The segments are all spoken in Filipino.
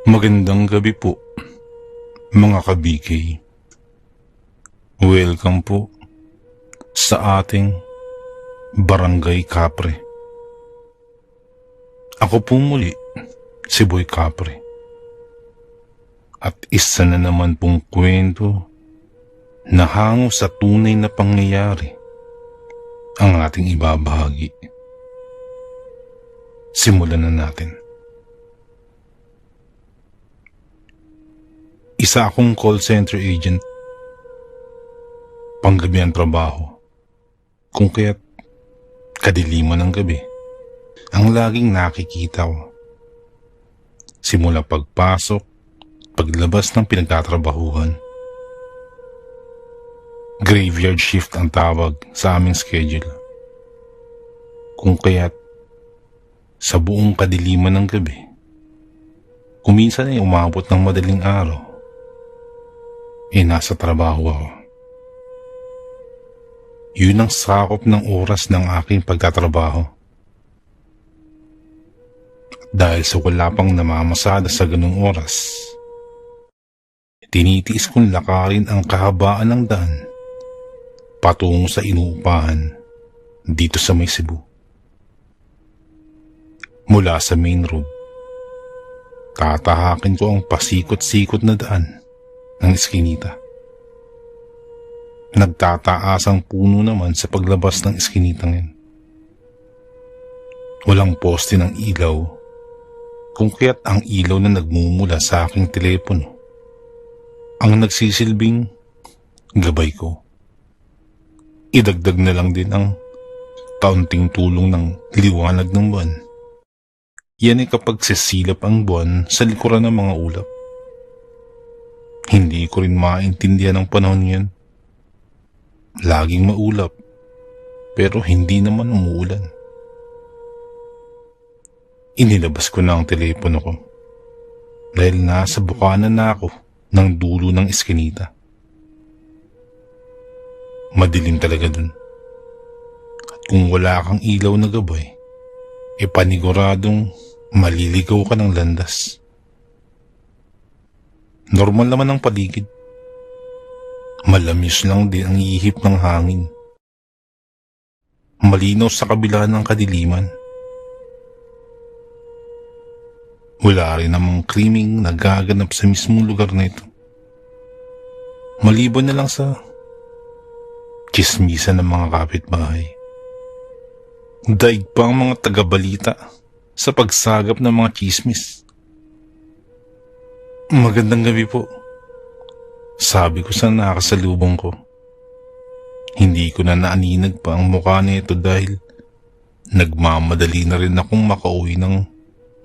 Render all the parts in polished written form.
Magandang gabi po, mga ka-BK. Welcome po sa ating Barangay Kapre. Ako po muli, si Boy Kapre. At isa na naman pong kwento na hango sa tunay na pangyayari ang ating ibabahagi. Simulan na natin. Isa akong call center agent. Panggabi ang trabaho. Kung kaya't kadiliman ng gabi ang laging nakikita ko. Simula pagpasok, paglabas ng pinagtatrabahuhan. Graveyard shift ang tawag sa aming schedule. Kung kaya't sa buong kadiliman ng gabi, kuminsan ay umabot ng madaling araw, nasa trabaho ako. Yun ang sakop ng oras ng aking pagtatrabaho. Dahil sa wala pang namamasada sa ganung oras, tinitiis kong lakarin ang kahabaan ng daan patungo sa inuupahan dito sa may Cebu. Mula sa main road, tatahakin ko ang pasikot-sikot na daan ng eskinita. Nagtataas ang puno naman sa paglabas ng eskinitang yan. Walang poste ng ilaw, kung kaya't ang ilaw na nagmumula sa aking telepono ang nagsisilbing gabay ko. Idagdag na lang din ang kaunting tulong ng liwanag ng buwan. Yan ay kapag sisilap ang buwan sa likuran ng mga ulap. Hindi ko rin maintindihan ang panahon yan. Laging maulap, pero hindi naman umuulan. Inilabas ko na ang telepono ko dahil nasa bukanan na ako ng dulo ng eskinita. Madilim talaga dun. At kung wala kang ilaw na gabay, paniguradong maliligaw ka ng landas. Normal naman ang paligid. Malamis lang din ang ihip ng hangin. Malinaw sa kabila ng kadiliman. Wala rin namang kriming nagaganap sa mismong lugar na ito. Maliban na lang sa tsismisan ng mga kapitbahay. Daig pa ang mga tagabalita sa pagsagap ng mga tsismis. Magandang gabi po, sabi ko sa nakasalubong ko. Hindi ko na naaninag pa ang mukha nito dahil nagmamadali na rin akong makauwi ng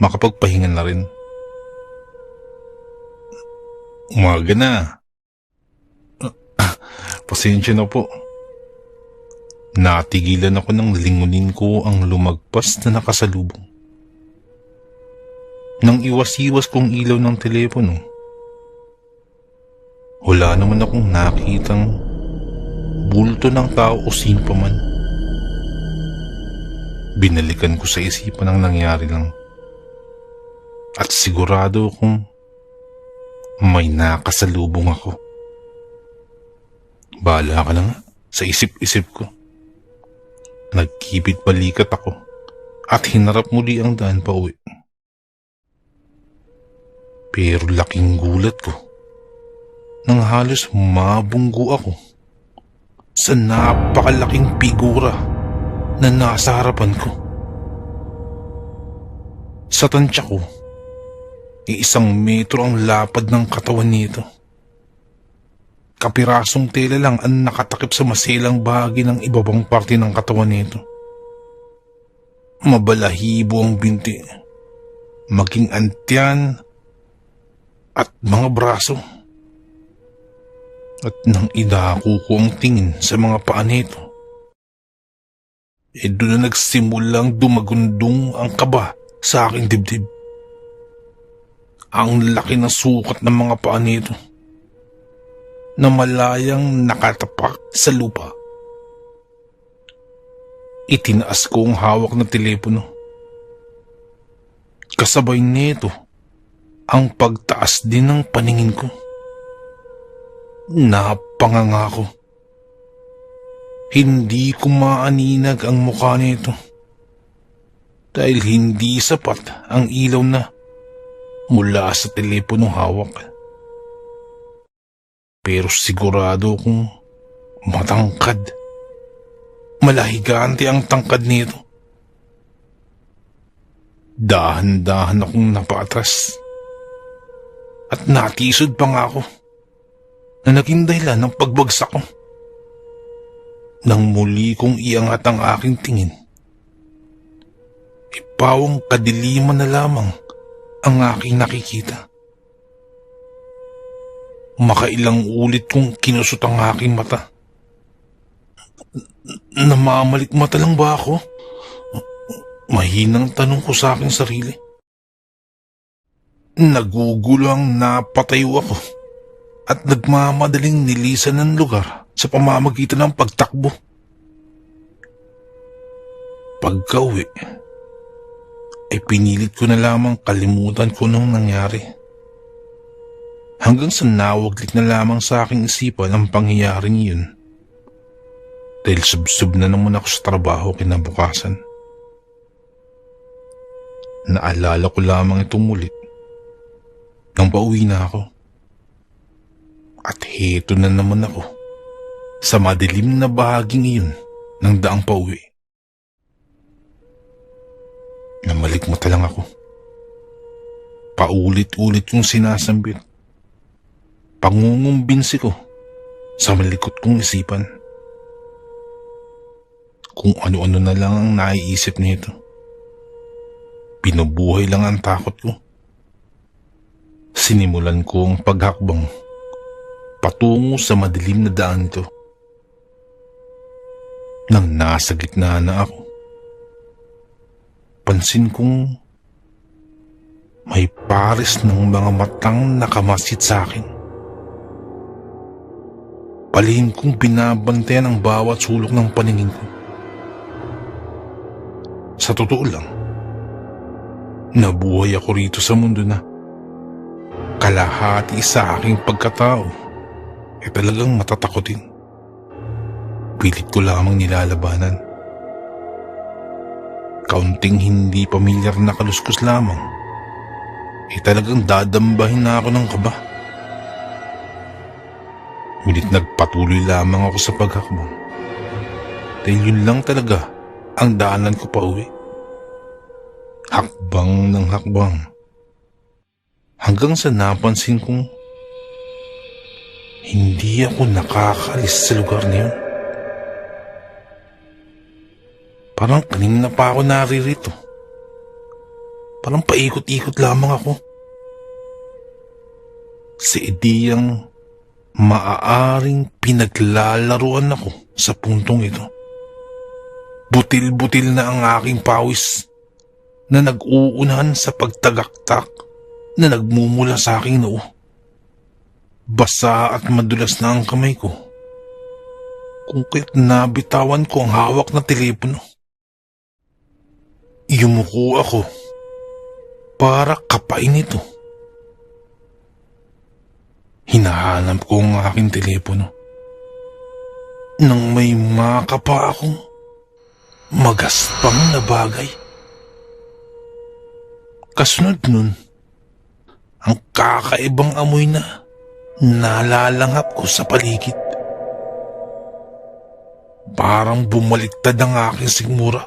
makapagpahinga na rin. Umaga na. Pasensya na po. Natigilan ako ng lingunin ko ang lumagpas na nakasalubong. Nang iwas-iwas kong ilaw ng telepono, wala naman akong nakitang bulto ng tao o sino pa man. Binalikan ko sa isipan ang nangyari lang. At sigurado kong may nakasalubong ako. Bahala ka na nga sa isip-isip ko. Nagkipit balikat ako at hinarap muli ang daan pa uwi. Pero laking gulat ko nang halos mabunggo ako sa napakalaking figura na nasa harapan ko. Sa tansya ko, 1 metro ang lapad ng katawan nito. Kapirasong tela lang ang nakatakip sa masilang bahagi ng ibabang parte ng katawan nito. Mabalahibo ang binti, maging antyan at mga braso. At nang idako ko ang tingin sa mga paa nito, doon na nagsimulang dumagundong ang kaba sa aking dibdib. Ang laki ng sukat ng mga paa nito na malayang nakatapak sa lupa. Itinaas ko ang hawak na telepono. Kasabay nito ang pagtaas din ng paningin ko. Napanganga ko. Hindi ko maaninag ang mukha nito dahil hindi sapat ang ilaw na mula sa teleponong hawak. Pero sigurado kong matangkad. Malahigante ang tangkad nito. Dahan-dahan akong napaatras at natisod pa nga ako na naging dahilan ng pagbagsak ko. Nang muli kong iangat ang aking tingin, pawang kadiliman na lamang ang aking nakikita. Makailang ulit kong kinusot ang aking mata. Namamalikmata lang ba ako? Mahinang tanong ko sa aking sarili. Nagugulo ang napatayo ako at nagmamadaling nilisan ng lugar sa pamamagitan ng pagtakbo. Pagka-uwi, ay pinilit ko na lamang kalimutan ko nung nangyari. Hanggang sa nawaglit na lamang sa aking isipan ang pangyayaring yun. Dahil subsub na naman ako sa trabaho kinabukasan. Naalala ko lamang itong mulit nang pauwi na ako. At heto na naman ako sa madilim na bahaging iyon ng daang pauwi. Namalikmata lang ako. Paulit-ulit kong sinasambit. Pangungumbinsi ko sa malikot kong isipan. Kung ano-ano na lang ang naiisip nito. Pinubuhay lang ang takot ko. Sinimulan ko ang paghakbang patungo sa madilim na daan ito. Nang nasa gitna na ako, pansin kong may pares ng mga matang nakamasid sa akin. Palihim kong binabantayan ang bawat sulok ng paningin ko. Sa totoo lang, nabuhay ako rito sa mundo na kalahati sa aking pagkatao ay talagang matatakotin. Pilit ko lamang nilalabanan. Kaunting hindi pamilyar na kaluskos lamang ay talagang dadambahin na ako ng kaba. Ngunit nagpatuloy lamang ako sa paghakbang dahil yun lang talaga ang daanan ko pa uwi. Hakbang ng hakbang hanggang sa napansin kong hindi ako nakakaalis sa lugar na yun. Parang kanina pa ako naririto. Parang paikot-ikot lamang ako. Sa ideyang maaaring pinaglalaruan ako sa puntong ito. Butil-butil na ang aking pawis na nag-uunahan sa pagtagaktak na nagmumula sa aking noo. Basa at madulas na ang kamay ko kung kaya't nabitawan ko ang hawak na telepono. Yumuko ako para kapain ito. Hinahanap ko ang aking telepono nang may makapa akong magaspang na bagay. Kasunod nun, ang kakaibang amoy na nalalanghap ko sa paligid. Parang bumaliktad ang aking sigmura.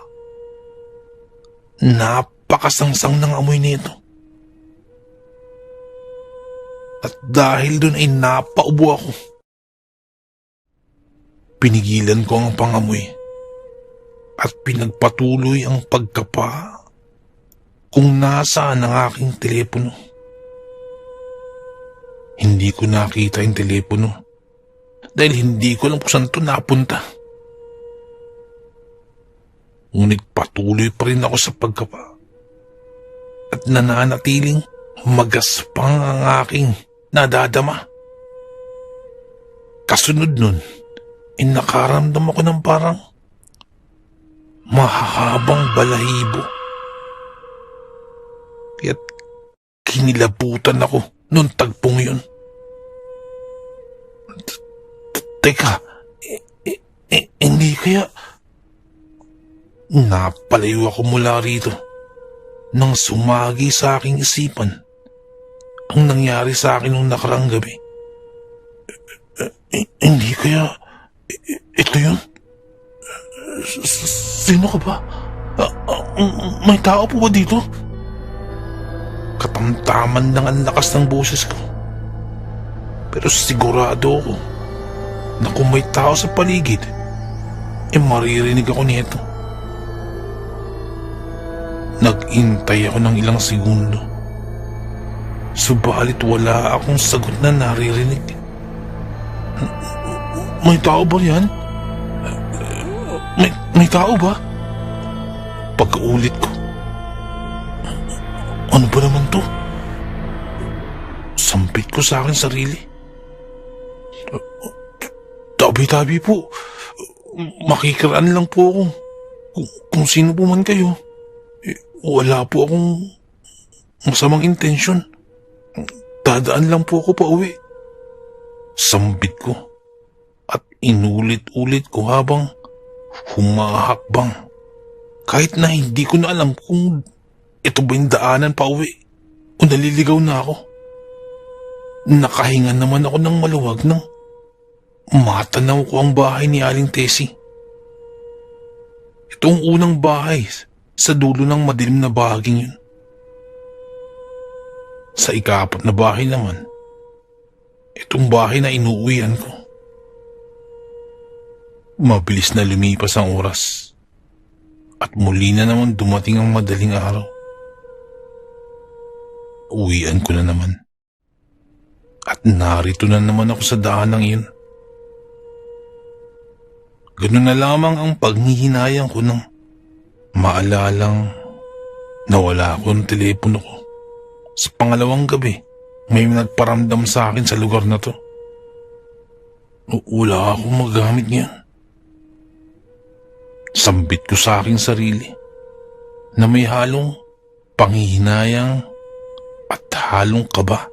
Napakasangsang ng amoy nito. At dahil dun ay napaubo ako. Pinigilan ko ang pangamoy at pinagpatuloy ang pagkapa kung nasaan ang aking telepono. Hindi ko nakita yung telepono dahil hindi ko alam kung saan ito napunta. Ngunit patuloy pa rin ako sa pagkapa at nananatiling magaspang ang aking nadadama. Kasunod nun, nakaramdam ako ng parang mahahabang balahibo. kinilabutan ako noong tagpong yun. Teka, hindi kaya... Napalayo ako mula rito nang sumagi sa aking isipan ang nangyari sa akin nung nakarang gabi. Hindi kaya ito yun? Sino ka ba? May tao po ba dito? Katamtaman lang ang lakas ng boses ko. Pero sigurado ako na kung may tao sa paligid, maririnig ako nito. Nag-intay ako ng ilang segundo. Subalit wala akong sagot na naririnig. May tao ba yan? May tao ba? Pagkaulit ko. Ano ba naman to? Sampit ko sa akin sarili. Tabi-tabi po. Makikiraan lang po ako. Kung sino po man kayo. Wala po akong masamang intensyon. Dadaan lang po ako pa uwi. Sambit ko at inulit-ulit ko habang humahakbang. Kahit na hindi ko na alam kung ito ba yung daanan pa uwi o naliligaw na ako. Nakahinga naman ako ng maluwag nang matanaw ko ang bahay ni Aling Tessie. Itong unang bahay sa dulo ng madilim na bahaging yun. Sa ika-4 na bahay naman, itong bahay na inuuwian ko. Mabilis na lumipas ang oras at muli na naman dumating ang madaling araw. Uwian ko na naman at narito na naman ako sa daanang iyon. Ganun na lamang ang paghihinayang ko nang maalalang nawala ko ng telepono ko. Sa pangalawang gabi, may nagparamdam sa akin sa lugar na to. Wala akong magamit niyan. Sambit ko sa aking sarili na may halong panghihinayang at halong kaba.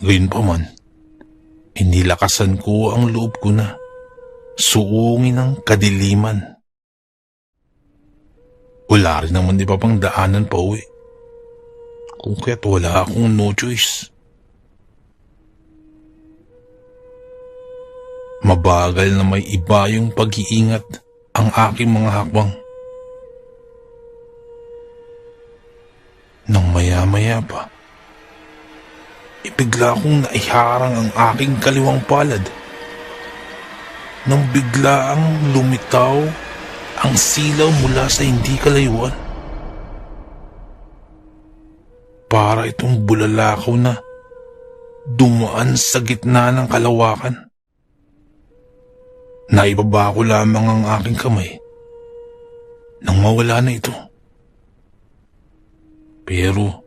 Gayunpaman, inilakasan ko ang loob ko na suungin ng kadiliman. Wala rin naman iba pang daanan pa uwi. Kung kaya't wala akong no choice. Mabagal na may iba yung pag-iingat ang aking mga hakbang. Nang maya-maya pa, bigla kong naiharang ang aking kaliwang palad. Nang biglaang lumitaw ang silaw mula sa hindi kalayuan. Para itong bulalakaw na dumaan sa gitna ng kalawakan. Naibaba ko lamang ang aking kamay nang mawala na ito. Pero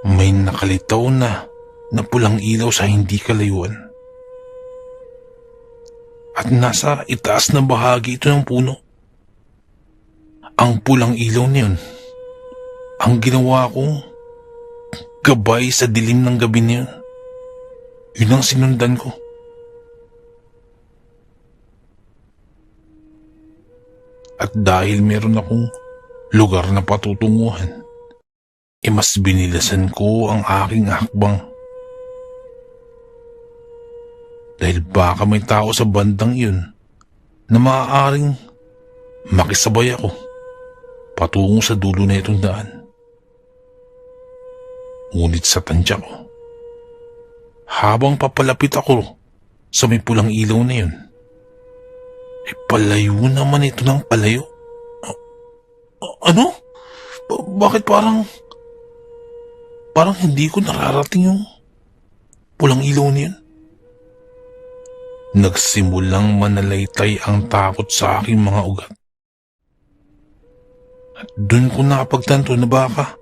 may nakalitaw na pulang ilaw sa hindi kalayuan. At nasa itaas na bahagi ito ng puno. Ang pulang ilaw niyon ang ginawa kong gabay sa dilim ng gabi niyon. Yun ang sinundan ko. At dahil meron akong lugar na patutunguhan, mas binilasan ko ang aking hakbang. Dahil baka may tao sa bandang yun na maaaring makisabay ako patungo sa dulo na itong daan. Ngunit sa tansya ko, habang papalapit ako sa may pulang ilaw na yun, palayo naman ito ng palayo. Ano? Bakit parang hindi ko nararating yung pulang ilaw niyan? Nagsimulang manalaytay ang takot sa aking mga ugat. At dun ko nakapagtanto na baka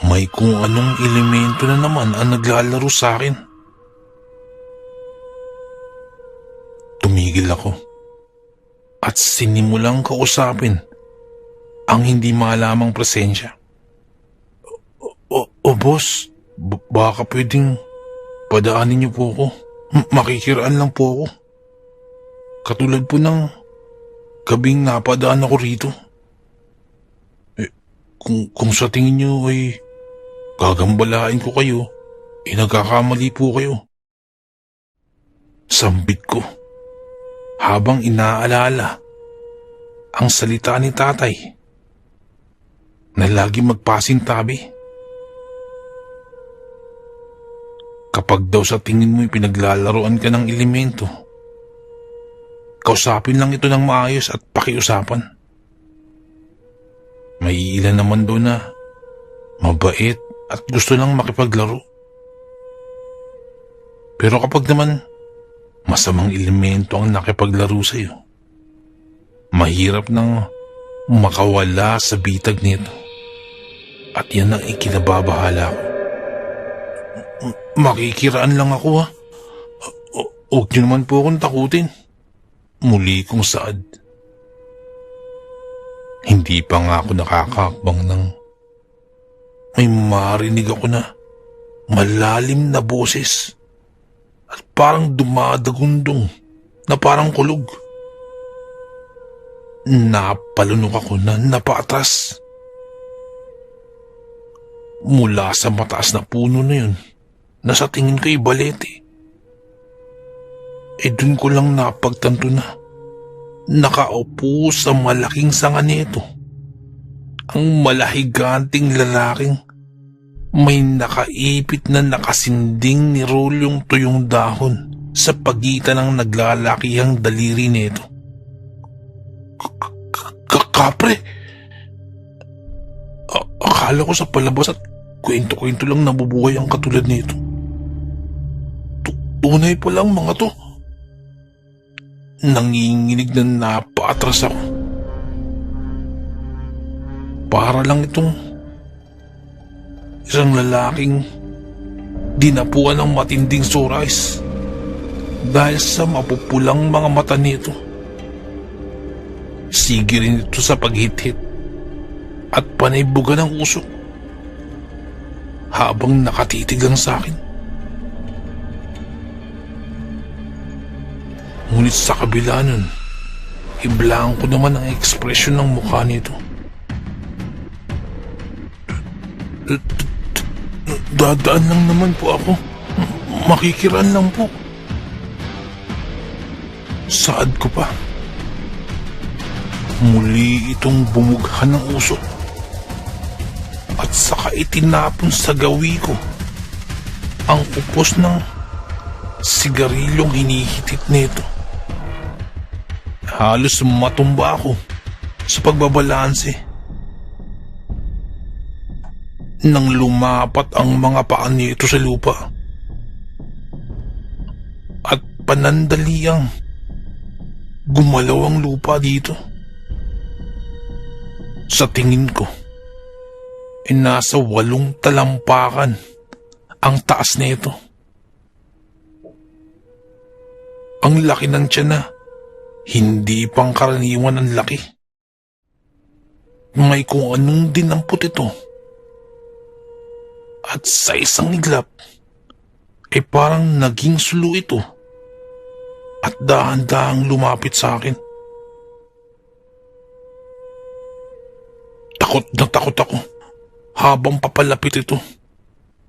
may kung anong elemento na naman ang naglalaro sa akin. Tumigil ako at sinimulang kausapin ang hindi malamang presensya. O boss, baka pwedeng padaanin niyo po ako. Makikiraan lang po ako. Katulad po ng gabing napadaan ako rito. Kung sa tingin niyo ay gagambalain ko kayo, nagkakamali po kayo. Sambit ko habang inaalala ang salita ni tatay na lagi magpasintabi. Kapag daw sa tingin mo'y pinaglalaroan ka ng elemento, kausapin lang ito ng maayos at pakiusapan. May ilan naman doon na mabait at gusto lang makipaglaro. Pero kapag naman masamang elemento ang nakipaglaro sa'yo, mahirap nang makawala sa bitag nito. At yan ang ikinababahala ko. Makikiraan lang ako ha. Huwag niyo naman po akong takutin. Muli kong saad. Hindi pa nga ako nakakakbang nang may marinig ako na malalim na boses at parang dumadagundong na parang kulog. Napalunok ako na napaatras. Mula sa mataas na puno na yun, na sa tingin ko'y balete. Dun ko lang napagtanto na nakaupo sa malaking sanga nito ang malahiganting lalaking may nakaipit na nakasinding ni rolyong tuyong dahon sa pagitan ng naglalakihang daliri nito. Kapre! Akala ko sa palabas at kwento-kwento lang nabubuhay ang katulad nito. Tunay pa lang mga to. Nanginginig na napaatras ako. Para lang itong isang lalaking dinapuan ng matinding surais dahil sa mapupulang mga mata nito. Sige rin ito sa paghithit at panaybuga ng usok habang nakatitig lang sa akin. Ngunit sa kabila nun, iblaan ko naman ang ekspresyon ng mukha nito. Dadaan lang naman po ako. Makikiraan lang po. Saad ko pa. Muli itong bumughan ng usok at saka itinapon sa gawi ko ang upos ng sigarilyong hinihitit nito. Halos matumba ako sa pagbabalanse nang lumapat ang mga paa nito sa lupa at panandaliang gumalaw ang lupa dito. Sa tingin ko, nasa 8 talampakan ang taas nito. Ang laki ng tiyan na hindi pangkaraniwan ang laki. May kung anong dinampot ito. At sa isang iglap, parang naging sulo ito at dahan-dahang lumapit sa akin. Takot na takot ako habang papalapit ito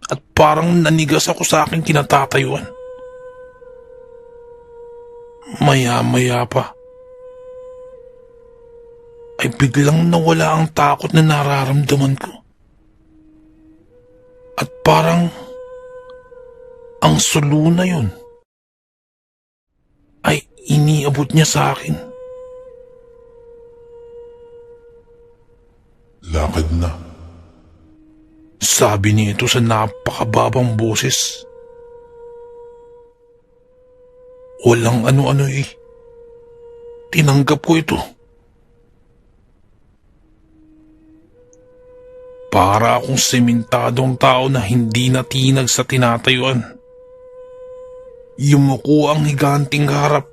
at parang nanigas ako sa aking kinatatayuan. Maya-maya pa ay biglang nawala ang takot na nararamdaman ko. At parang ang sulo na yun ay iniabot niya sa akin. Lakad na. Sabi nito sa napakababang boses. Walang ano-ano Tinanggap ko ito. Para akong sementadong tao na hindi natinag sa tinatayuan. Yumuko ang higanting harap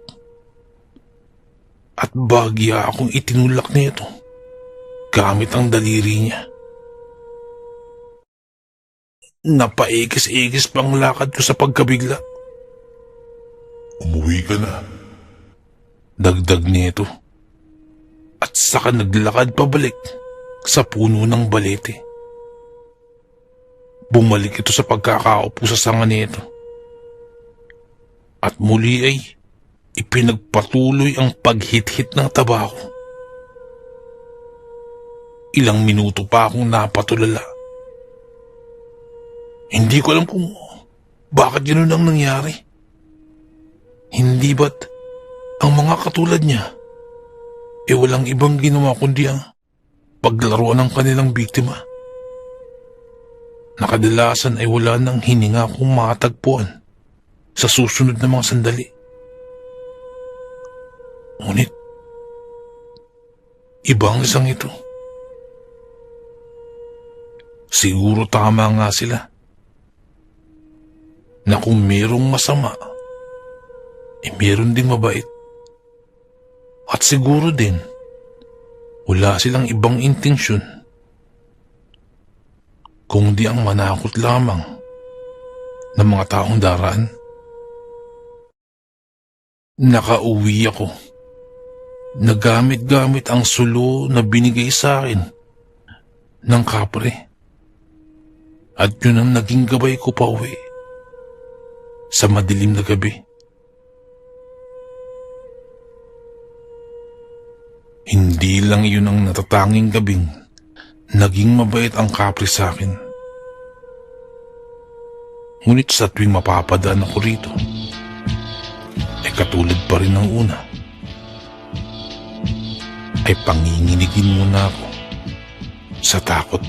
at bagya akong itinulak nito. gamit ang daliri niya. Napaikis-ikis pang lakad ko sa pagkabigla. Umuwi ka na. Dagdag nito. At saka naglakad pabalik sa puno ng balete. Bumalik ito sa pagkakaupo sa sanga nito. At muli ay ipinagpatuloy ang paghit-hit ng tabako. Ilang minuto pa akong napatulala. Hindi ko alam kung bakit ganoon ang nangyari. Hindi ba't ang mga katulad niya walang ibang ginawa kundi ang paglaruan ng kanilang biktima. Nakadalasan ay wala nang hininga kung matagpuan sa susunod na mga sandali. Ngunit, iba ang isang ito. Siguro tama nga sila na kung mayroong masama, mayroon ding mabait. At siguro din, wala silang ibang intensyon kung di ang manakot lamang ng mga taong daraan. Nakauwi ako. Nagamit-gamit ang sulo na binigay sa akin ng kapre. At yun ang naging gabay ko pa uwi sa madilim na gabi. Hindi lang yun ang natatanging gabing naging mabait ang kapre sa akin. Ngunit sa tuwing mapapadaan ako rito, ay katulad pa rin ng una. Ay panginginigin muna ako sa takot.